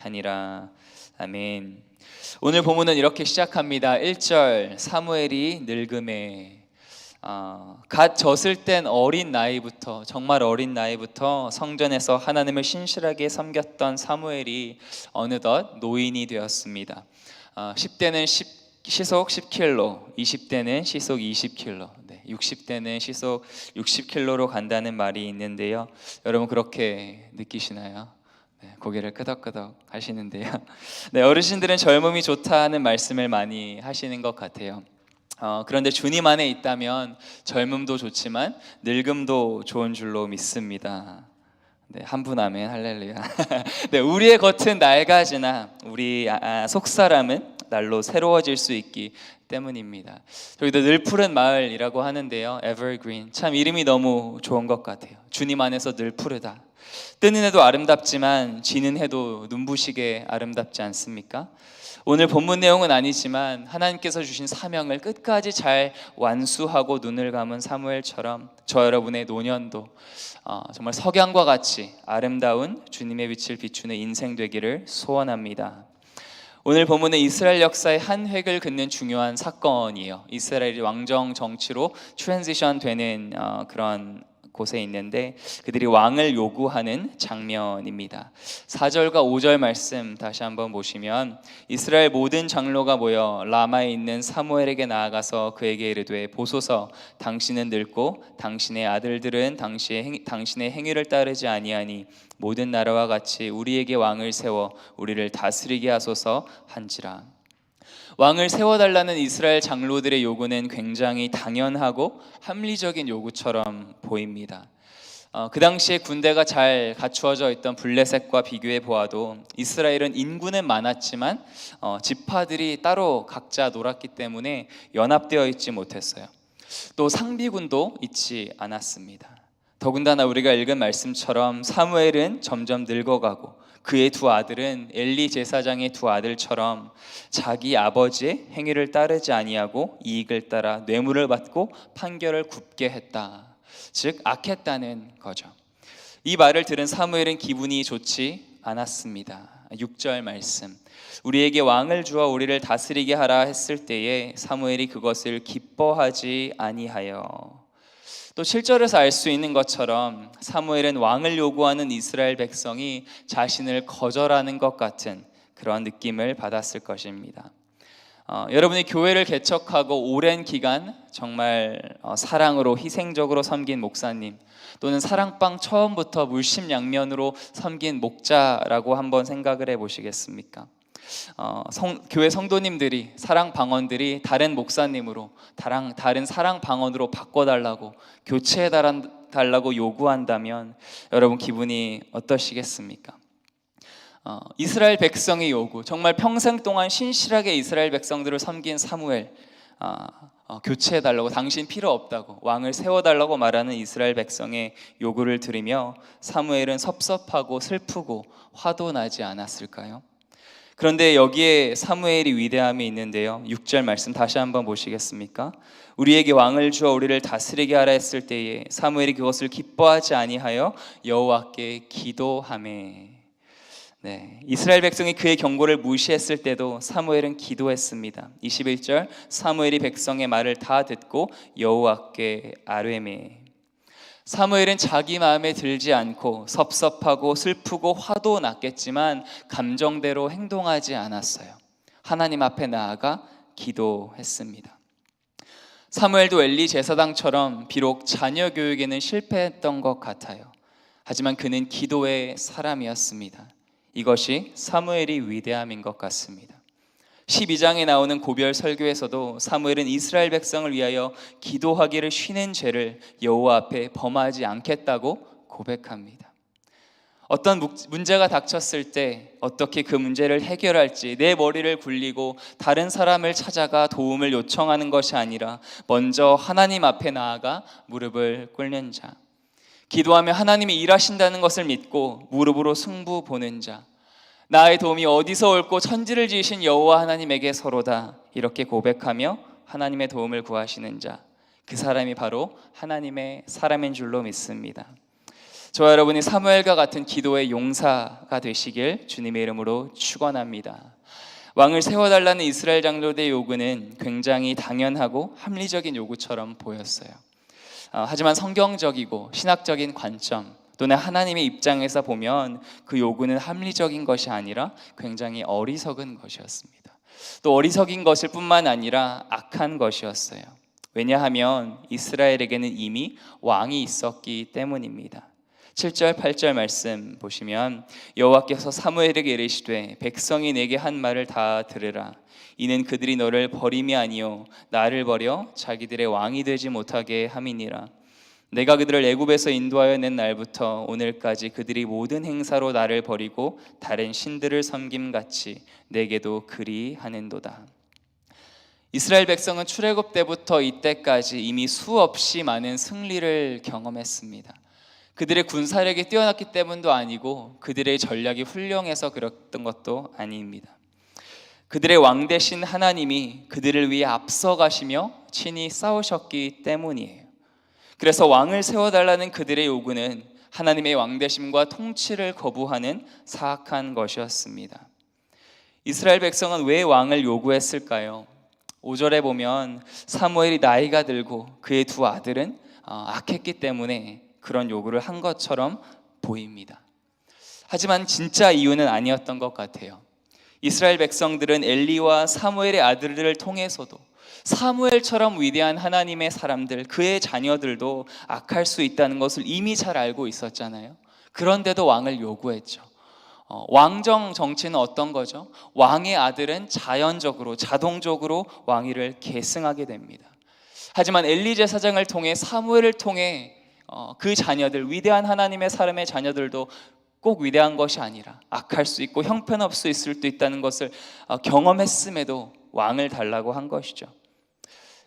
하니라. 아멘. 오늘 본문은 이렇게 시작합니다. 1절 사무엘이 늙음에 갓 졌을 땐 어린 나이부터, 정말 어린 나이부터 성전에서 하나님을 신실하게 섬겼던 사무엘이 어느덧 노인이 되었습니다. 10대는 시속 10km, 20대는 시속 20km, 60대는 시속 60km로 간다는 말이 있는데요. 여러분 그렇게 느끼시나요? 고개를 끄덕끄덕 하시는데요. 어르신들은 젊음이 좋다는 말씀을 많이 하시는 것 같아요. 그런데 주님 안에 있다면 젊음도 좋지만 늙음도 좋은 줄로 믿습니다. 한 분 아멘 할렐루야. 우리의 겉은 낡아지나 우리 속사람은 날로 새로워질 수 있기 때문입니다. 저희도 늘 푸른 마을이라고 하는데요, 에버그린, 참 이름이 너무 좋은 것 같아요. 주님 안에서 늘 푸르다. 뜨는 해도 아름답지만 지는 해도 눈부시게 아름답지 않습니까? 오늘 본문 내용은 아니지만 하나님께서 주신 사명을 끝까지 잘 완수하고 눈을 감은 사무엘처럼 저 여러분의 노년도 정말 석양과 같이 아름다운 주님의 빛을 비추는 인생 되기를 소원합니다. 오늘 본문은 이스라엘 역사의 한 획을 긋는 중요한 사건이에요. 이스라엘이 왕정 정치로 트랜지션 되는 그런 곳에 있는데 그들이 왕을 요구하는 장면입니다. 4절과 5절 말씀 다시 한번 보시면 이스라엘 모든 장로가 모여 라마에 있는 사무엘에게 나아가서 그에게 이르되 보소서 당신은 늙고 당신의 아들들은 당신의 행위를 따르지 아니하니 모든 나라와 같이 우리에게 왕을 세워 우리를 다스리게 하소서 한지라. 왕을 세워달라는 이스라엘 장로들의 요구는 굉장히 당연하고 합리적인 요구처럼 보입니다. 그 당시에 군대가 잘 갖추어져 있던 블레셋과 비교해 보아도 이스라엘은 인구는 많았지만 지파들이 따로 각자 놀았기 때문에 연합되어 있지 못했어요. 또 상비군도 있지 않았습니다. 더군다나 우리가 읽은 말씀처럼 사무엘은 점점 늙어가고 그의 두 아들은 엘리 제사장의 두 아들처럼 자기 아버지의 행위를 따르지 아니하고 이익을 따라 뇌물을 받고 판결을 굽게 했다. 즉 악했다는 거죠. 이 말을 들은 사무엘은 기분이 좋지 않았습니다. 6절 말씀, 우리에게 왕을 주어 우리를 다스리게 하라 했을 때에 사무엘이 그것을 기뻐하지 아니하여. 또 7절에서 알 수 있는 것처럼 사무엘은 왕을 요구하는 이스라엘 백성이 자신을 거절하는 것 같은 그런 느낌을 받았을 것입니다. 여러분이 교회를 개척하고 오랜 기간 정말 사랑으로 희생적으로 섬긴 목사님, 또는 사랑방 처음부터 물심양면으로 섬긴 목자라고 한번 생각을 해보시겠습니까? 교회 성도님들이, 사랑방언들이 다른 목사님으로, 다른 사랑방언으로 바꿔달라고, 교체해달라고 요구한다면 여러분 기분이 어떠시겠습니까? 이스라엘 백성의 요구, 정말 평생 동안 신실하게 이스라엘 백성들을 섬긴 사무엘, 교체해달라고, 당신 필요 없다고, 왕을 세워달라고 말하는 이스라엘 백성의 요구를 들으며 사무엘은 섭섭하고 슬프고 화도 나지 않았을까요? 그런데 여기에 사무엘이 위대함이 있는데요, 6절 말씀 다시 한번 보시겠습니까? 우리에게 왕을 주어 우리를 다스리게 하라 했을 때에 사무엘이 그것을 기뻐하지 아니하여 여호와께 기도하매. 이스라엘 백성이 그의 경고를 무시했을 때도 사무엘은 기도했습니다. 21절, 사무엘이 백성의 말을 다 듣고 여호와께 아뢰매. 사무엘은 자기 마음에 들지 않고 섭섭하고 슬프고 화도 났겠지만 감정대로 행동하지 않았어요. 하나님 앞에 나아가 기도했습니다. 사무엘도 엘리 제사장처럼 비록 자녀 교육에는 실패했던 것 같아요. 하지만 그는 기도의 사람이었습니다. 이것이 사무엘이 위대함인 것 같습니다. 12장에 나오는 고별 설교에서도 사무엘은 이스라엘 백성을 위하여 기도하기를 쉬는 죄를 여호와 앞에 범하지 않겠다고 고백합니다. 어떤 문제가 닥쳤을 때 어떻게 그 문제를 해결할지 내 머리를 굴리고 다른 사람을 찾아가 도움을 요청하는 것이 아니라 먼저 하나님 앞에 나아가 무릎을 꿇는 자, 기도하며 하나님이 일하신다는 것을 믿고 무릎으로 승부 보는 자, 나의 도움이 어디서 올고 천지를 지으신 여호와 하나님에게 서로다, 이렇게 고백하며 하나님의 도움을 구하시는 자, 그 사람이 바로 하나님의 사람인 줄로 믿습니다. 저와 여러분이 사무엘과 같은 기도의 용사가 되시길 주님의 이름으로 축원합니다. 왕을 세워달라는 이스라엘 장로들의 요구는 굉장히 당연하고 합리적인 요구처럼 보였어요. 하지만 성경적이고 신학적인 관점 또는 하나님의 입장에서 보면 그 요구는 합리적인 것이 아니라 굉장히 어리석은 것이었습니다. 또 어리석인 것일 뿐만 아니라 악한 것이었어요. 왜냐하면 이스라엘에게는 이미 왕이 있었기 때문입니다. 7절 8절 말씀 보시면 여호와께서 사무엘에게 이르시되 백성이 내게 한 말을 다 들으라. 이는 그들이 너를 버림이 아니요 나를 버려 자기들의 왕이 되지 못하게 함이니라. 내가 그들을 애굽에서 인도하여 낸 날부터 오늘까지 그들이 모든 행사로 나를 버리고 다른 신들을 섬김같이 내게도 그리하는도다. 이스라엘 백성은 출애굽 때부터 이때까지 이미 수없이 많은 승리를 경험했습니다. 그들의 군사력이 뛰어났기 때문도 아니고 그들의 전략이 훌륭해서 그랬던 것도 아닙니다. 그들의 왕 대신 하나님이 그들을 위해 앞서가시며 친히 싸우셨기 때문이에요. 그래서 왕을 세워달라는 그들의 요구는 하나님의 왕대심과 통치를 거부하는 사악한 것이었습니다. 이스라엘 백성은 왜 왕을 요구했을까요? 5절에 보면 사무엘이 나이가 들고 그의 두 아들은 악했기 때문에 그런 요구를 한 것처럼 보입니다. 하지만 진짜 이유는 아니었던 것 같아요. 이스라엘 백성들은 엘리와 사무엘의 아들들을 통해서도 사무엘처럼 위대한 하나님의 사람들, 그의 자녀들도 악할 수 있다는 것을 이미 잘 알고 있었잖아요. 그런데도 왕을 요구했죠. 왕정 정치는 어떤 거죠? 왕의 아들은 자연적으로, 자동적으로 왕위를 계승하게 됩니다. 하지만 엘리 제사장을 통해 사무엘을 통해 그 자녀들, 위대한 하나님의 사람의 자녀들도 꼭 위대한 것이 아니라 악할 수 있고 형편없을 수 있을 수 있다는 것을 경험했음에도 왕을 달라고 한 것이죠.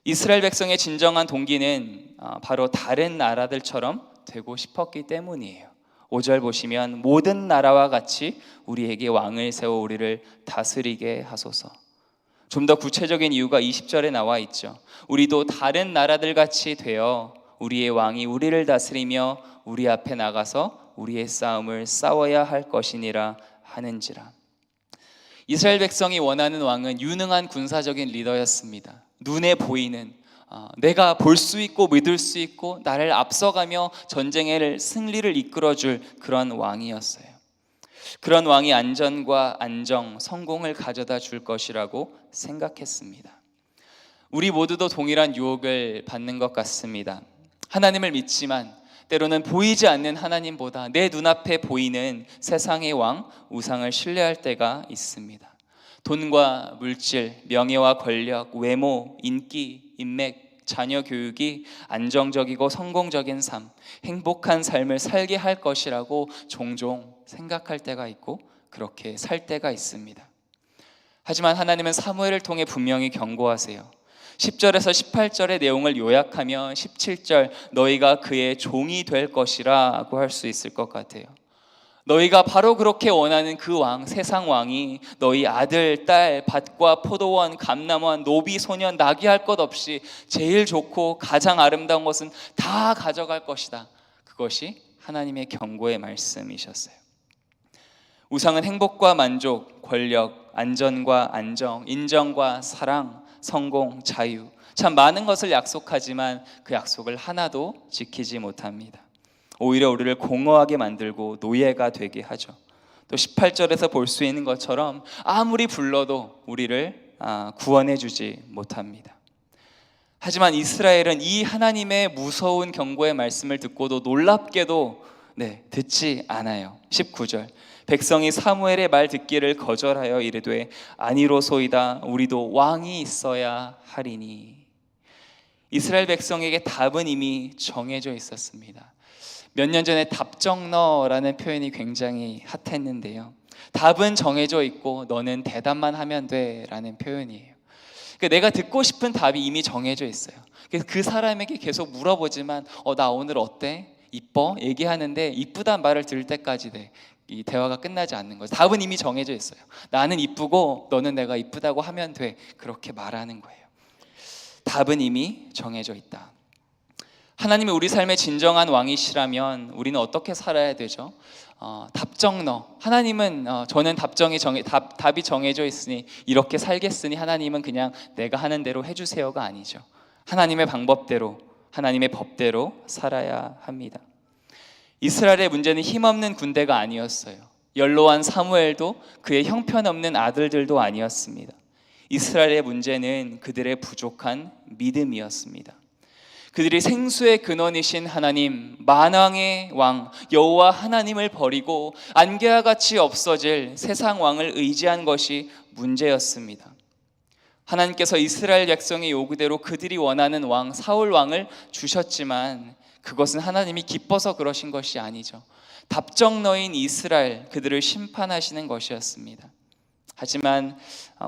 이스라엘 백성의 진정한 동기는 바로 다른 나라들처럼 되고 싶었기 때문이에요. 5절 보시면 모든 나라와 같이 우리에게 왕을 세워 우리를 다스리게 하소서. 좀 더 구체적인 이유가 20절에 나와 있죠. 우리도 다른 나라들 같이 되어 우리의 왕이 우리를 다스리며 우리 앞에 나가서 우리의 싸움을 싸워야 할 것이니라 하는지라. 이스라엘 백성이 원하는 왕은 유능한 군사적인 리더였습니다. 눈에 보이는, 내가 볼 수 있고 믿을 수 있고 나를 앞서가며 전쟁의 승리를 이끌어줄 그런 왕이었어요. 그런 왕이 안전과 안정, 성공을 가져다 줄 것이라고 생각했습니다. 우리 모두도 동일한 유혹을 받는 것 같습니다. 하나님을 믿지만 때로는 보이지 않는 하나님보다 내 눈앞에 보이는 세상의 왕, 우상을 신뢰할 때가 있습니다. 돈과 물질, 명예와 권력, 외모, 인기, 인맥, 자녀 교육이 안정적이고 성공적인 삶, 행복한 삶을 살게 할 것이라고 종종 생각할 때가 있고 그렇게 살 때가 있습니다. 하지만 하나님은 사무엘을 통해 분명히 경고하세요. 10절에서 18절의 내용을 요약하면 17절 너희가 그의 종이 될 것이라고 할 수 있을 것 같아요. 너희가 바로 그렇게 원하는 그 왕, 세상 왕이 너희 아들, 딸, 밭과 포도원, 감람원, 노비, 소년, 나귀할 것 없이 제일 좋고 가장 아름다운 것은 다 가져갈 것이다. 그것이 하나님의 경고의 말씀이셨어요. 우상은 행복과 만족, 권력, 안전과 안정, 인정과 사랑, 성공, 자유, 참 많은 것을 약속하지만 그 약속을 하나도 지키지 못합니다. 오히려 우리를 공허하게 만들고 노예가 되게 하죠. 또 18절에서 볼 수 있는 것처럼 아무리 불러도 우리를 구원해 주지 못합니다. 하지만 이스라엘은 이 하나님의 무서운 경고의 말씀을 듣고도 놀랍게도 듣지 않아요. 19절 백성이 사무엘의 말 듣기를 거절하여 이르되 아니로소이다 우리도 왕이 있어야 하리니. 이스라엘 백성에게 답은 이미 정해져 있었습니다. 몇 년 전에 답정너라는 표현이 굉장히 핫했는데요. 답은 정해져 있고 너는 대답만 하면 돼 라는 표현이에요. 그러니까 내가 듣고 싶은 답이 이미 정해져 있어요. 그래서 그 사람에게 계속 물어보지만 나 오늘 어때? 이뻐? 얘기하는데 이쁘단 말을 들을 때까지 이 대화가 끝나지 않는 거예요. 답은 이미 정해져 있어요. 나는 이쁘고 너는 내가 이쁘다고 하면 돼. 그렇게 말하는 거예요. 답은 이미 정해져 있다. 하나님이 우리 삶의 진정한 왕이시라면 우리는 어떻게 살아야 되죠? 답정너. 하나님은 저는 답이 정해져 있으니 이렇게 살겠으니 하나님은 그냥 내가 하는 대로 해주세요가 아니죠. 하나님의 방법대로, 하나님의 법대로 살아야 합니다. 이스라엘의 문제는 힘없는 군대가 아니었어요. 연로한 사무엘도 그의 형편없는 아들들도 아니었습니다. 이스라엘의 문제는 그들의 부족한 믿음이었습니다. 그들이 생수의 근원이신 하나님, 만왕의 왕 여호와 하나님을 버리고 안개와 같이 없어질 세상 왕을 의지한 것이 문제였습니다. 하나님께서 이스라엘 백성의 요구대로 그들이 원하는 왕 사울 왕을 주셨지만 그것은 하나님이 기뻐서 그러신 것이 아니죠. 답정너인 이스라엘, 그들을 심판하시는 것이었습니다. 하지만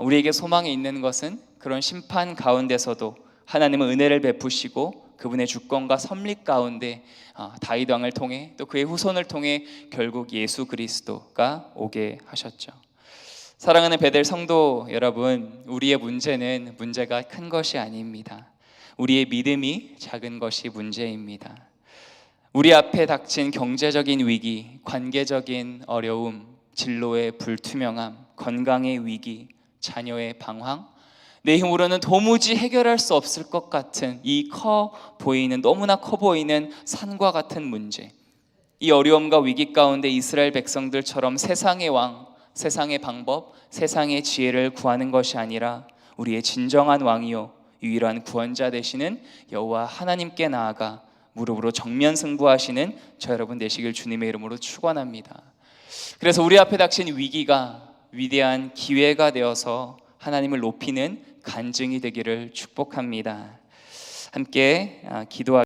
우리에게 소망이 있는 것은 그런 심판 가운데서도 하나님은 은혜를 베푸시고 그분의 주권과 섭리 가운데 다윗 왕을 통해 또 그의 후손을 통해 결국 예수 그리스도가 오게 하셨죠. 사랑하는 베델 성도 여러분, 우리의 문제는 문제가 큰 것이 아닙니다. 우리의 믿음이 작은 것이 문제입니다. 우리 앞에 닥친 경제적인 위기, 관계적인 어려움, 진로의 불투명함, 건강의 위기, 자녀의 방황, 내 힘으로는 도무지 해결할 수 없을 것 같은 이 너무나 커 보이는 산과 같은 문제, 이 어려움과 위기 가운데 이스라엘 백성들처럼 세상의 왕, 세상의 방법, 세상의 지혜를 구하는 것이 아니라 우리의 진정한 왕이요 유일한 구원자 되시는 여호와 하나님께 나아가 무릎으로 정면 승부하시는 저 여러분 되시길 주님의 이름으로 축원합니다. 그래서 우리 앞에 닥친 위기가 위대한 기회가 되어서 하나님을 높이는 간증이 되기를 축복합니다. 함께 기도하겠습니다.